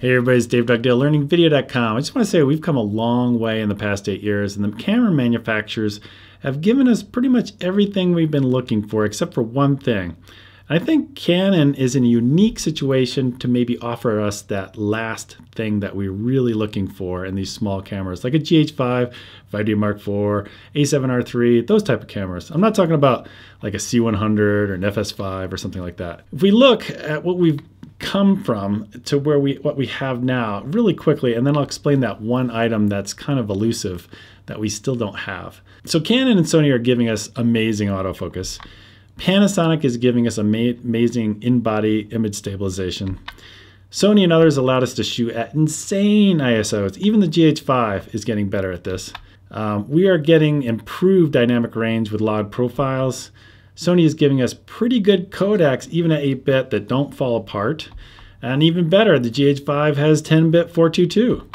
Hey everybody, it's Dave Dugdale, learningvideo.com. I just want to say we've come a long way in the past 8 years, and the camera manufacturers have given us pretty much everything we've been looking for, except for one thing. I think Canon is in a unique situation to maybe offer us that last thing that we're really looking for in these small cameras, like a GH5, 5D Mark IV, A7R3, those type of cameras. I'm not talking about like a C100 or an FS5 or something like that. If we look at what we've come from to what we have now really quickly, and then I'll explain that one item that's kind of elusive that we still don't have. So Canon and Sony are giving us amazing autofocus. Panasonic is giving us amazing in-body image stabilization. Sony and others allowed us to shoot at insane ISOs. Even the GH5 is getting better at this. We are getting improved dynamic range with log profiles. Sony is giving us pretty good codecs, even at 8-bit, that don't fall apart. And even better, the GH5 has 10-bit 422.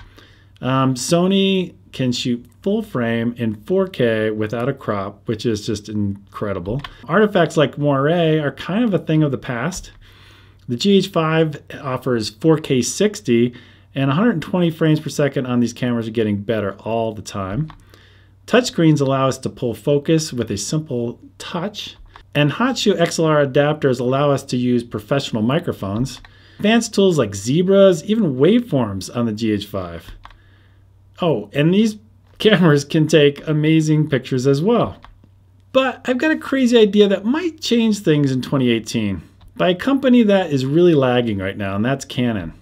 Sony can shoot full frame in 4K without a crop, which is just incredible. Artifacts like moiré are kind of a thing of the past. The GH5 offers 4K 60, and 120 frames per second on these cameras are getting better all the time. Touchscreens allow us to pull focus with a simple touch. And hot shoe XLR adapters allow us to use professional microphones. Advanced tools like zebras, even waveforms on the GH5. Oh, and these cameras can take amazing pictures as well. But I've got a crazy idea that might change things in 2018 by a company that is really lagging right now, and that's Canon.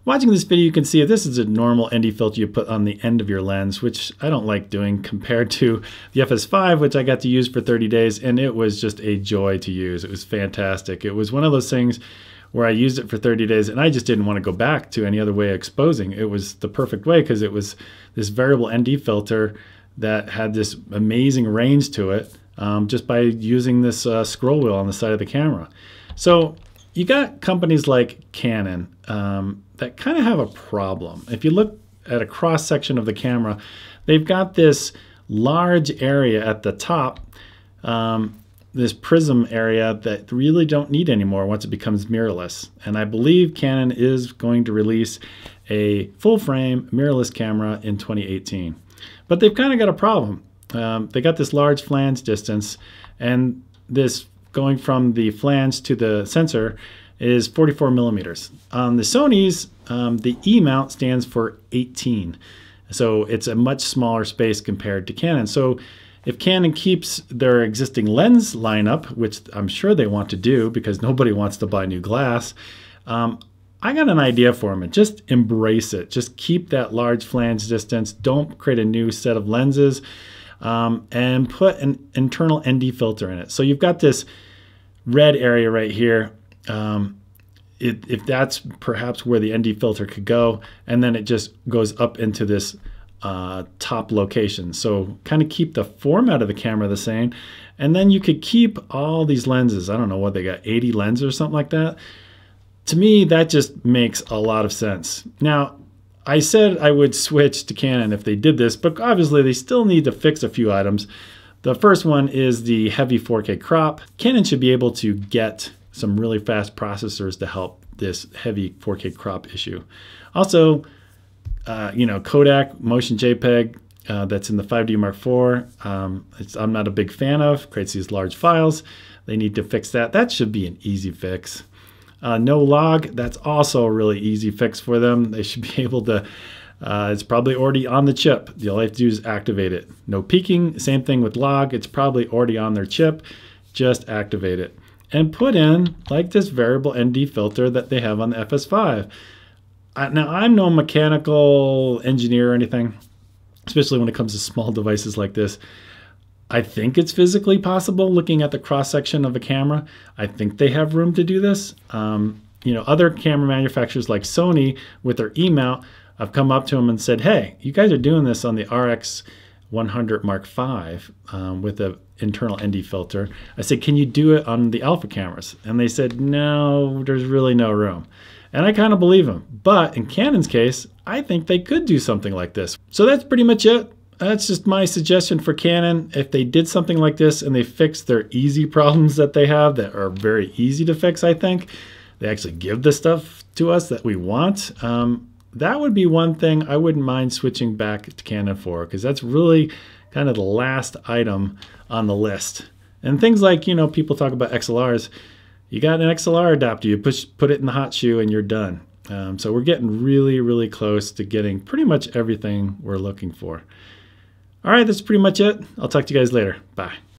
Watching this video, you can see this is a normal ND filter you put on the end of your lens, which I don't like doing compared to the FS5, which I got to use for 30 days, and it was just a joy to use. It was fantastic. It was one of those things where I used it for 30 days, and I just didn't want to go back to any other way of exposing. It was the perfect way because it was this variable ND filter that had this amazing range to it just by using this scroll wheel on the side of the camera. So you got companies like Canon that kind of have a problem. If you look at a cross section of the camera, they've got this large area at the top, this prism area that really don't need anymore once it becomes mirrorless. And I believe Canon is going to release a full frame mirrorless camera in 2018. But they've kind of got a problem. They got this large flange distance, and this going from the flange to the sensor is 44 millimeters. On the Sony's, the E mount stands for 18. So it's a much smaller space compared to Canon. So if Canon keeps their existing lens lineup, which I'm sure they want to do because nobody wants to buy new glass, I got an idea for them. Just embrace it. Just keep that large flange distance. Don't create a new set of lenses, and put an internal ND filter in it. So you've got this red area right here. If that's perhaps where the ND filter could go, and then it just goes up into this top location. So kind of keep the format of the camera the same, and then you could keep all these lenses. I don't know what they got, 80 lenses or something like that. To me, that just makes a lot of sense. Now, I said I would switch to Canon if they did this, but obviously they still need to fix a few items. The first one is the heavy 4K crop. Canon should be able to get some really fast processors to help this heavy 4K crop issue. Also, Kodak motion JPEG that's in the 5D Mark IV, I'm not a big fan of. Creates these large files. They need to fix that. That should be an easy fix. No log, that's also a really easy fix for them. They should be able to, it's probably already on the chip. All they have to do is activate it. No peaking, same thing with log. It's probably already on their chip. Just activate it. And put in like this variable ND filter that they have on the FS5. Now, I'm no mechanical engineer or anything, especially when it comes to small devices like this. I think it's physically possible looking at the cross-section of a camera. I think they have room to do this. Other camera manufacturers like Sony with their E-mount, I've come up to them and said, hey, you guys are doing this on the RX100 Mark V with an internal ND filter. I said, can you do it on the Alpha cameras? And they said, no, there's really no room. And I kind of believe them. But in Canon's case, I think they could do something like this. So that's pretty much it. That's just my suggestion for Canon. If they did something like this and they fixed their easy problems that they have that are very easy to fix, I think, they actually give the stuff to us that we want, that would be one thing I wouldn't mind switching back to Canon for, because that's really kind of the last item on the list. And things like, you know, people talk about XLRs. You got an XLR adapter, you put it in the hot shoe and you're done. So we're getting really, really close to getting pretty much everything we're looking for. All right, that's pretty much it. I'll talk to you guys later. Bye.